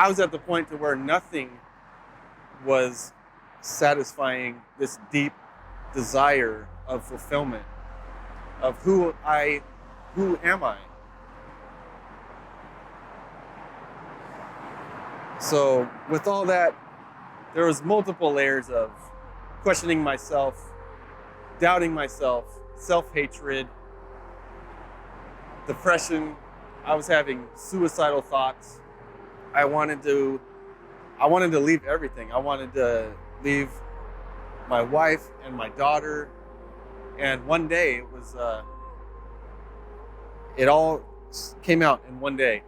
I was at the point to where nothing was satisfying this deep desire of fulfillment of who am I? So with all that, there was multiple layers of questioning myself, doubting myself, self-hatred, depression. I was having suicidal thoughts. I wanted to leave everything. I wanted to leave my wife and my daughter. And one day it all came out in one day.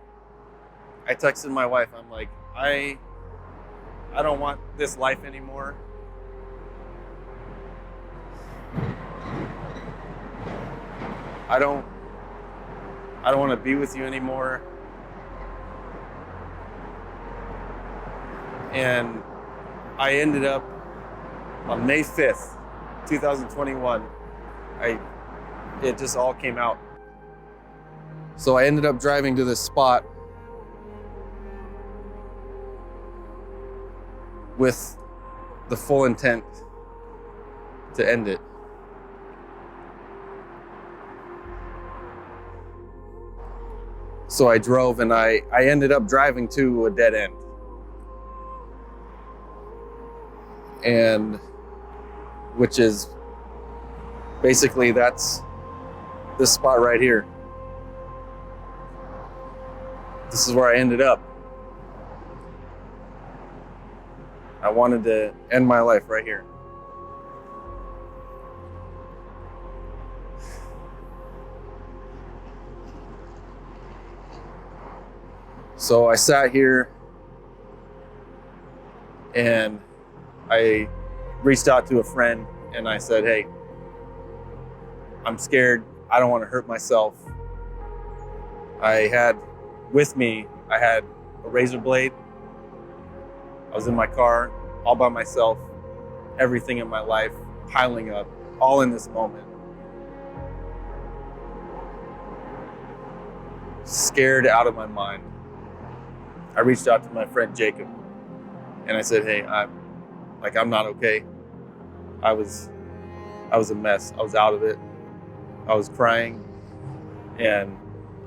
I texted my wife. I'm like, I don't want this life anymore. I don't want to be with you anymore. And I ended up on May 5th, 2021. It just all came out. So I ended up driving to this spot with the full intent to end it. So I drove and I ended up driving to a dead end. And which is basically that's this spot right here. This is where I ended up. I wanted to end my life right here. So I sat here and I reached out to a friend and I said, hey, I'm scared. I don't want to hurt myself. I had a razor blade. I was in my car all by myself, everything in my life piling up, all in this moment. Scared out of my mind. I reached out to my friend Jacob and I said, hey, I'm not okay. I was a mess. I was out of it. I was crying and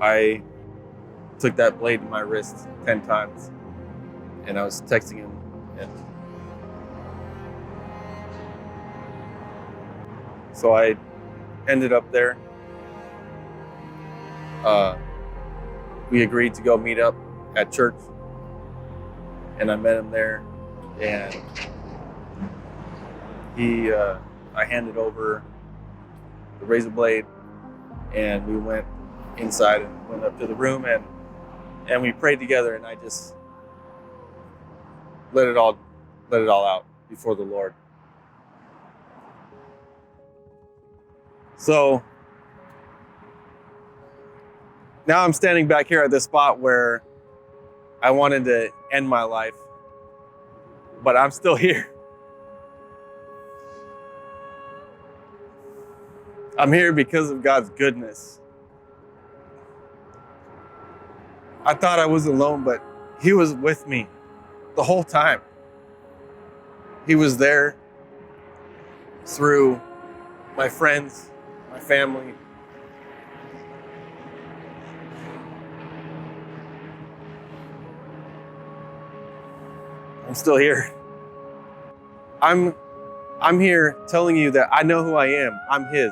I took that blade to my wrist 10 times and I was texting him. And so I ended up there. We agreed to go meet up at church and I met him there and I handed over the razor blade and we went inside and went up to the room and we prayed together and I just let it all out before the Lord. So now I'm standing back here at this spot where I wanted to end my life, but I'm still here. I'm here because of God's goodness. I thought I was alone, but He was with me the whole time. He was there through my friends, my family. I'm still here. I'm here telling you that I know who I am. I'm His.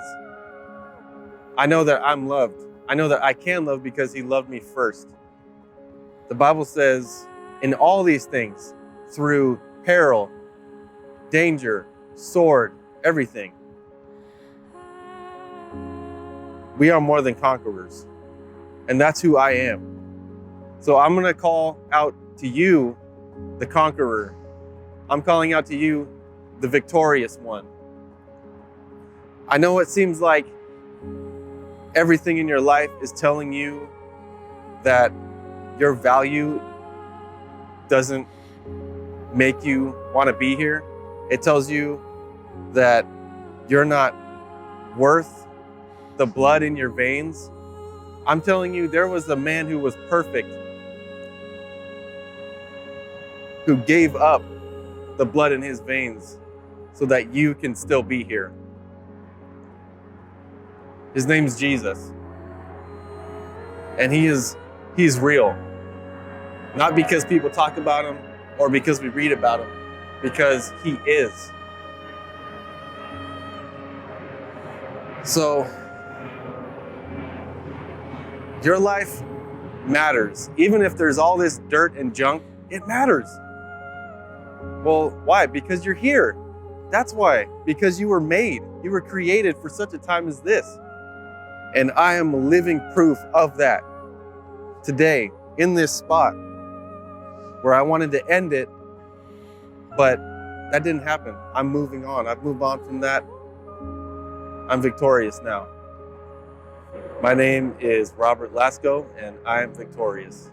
I know that I'm loved. I know that I can love because He loved me first. The Bible says, in all these things, through peril, danger, sword, everything, we are more than conquerors. And that's who I am. So I'm going to call out to you, the conqueror. I'm calling out to you, the victorious one. I know it seems like everything in your life is telling you that your value doesn't make you want to be here. It tells you that you're not worth the blood in your veins. I'm telling you, there was a man who was perfect. who gave up the blood in his veins so that you can still be here. His name's Jesus. And he's real. Not because people talk about him or because we read about him, because he is. So, your life matters. Even if there's all this dirt and junk, it matters. Well, why? Because you're here. That's why. Because you were made. You were created for such a time as this. And I am living proof of that today in this spot where I wanted to end it, but that didn't happen. I'm moving on. I've moved on from that. I'm victorious now. My name is Robert Lasko, and I am victorious.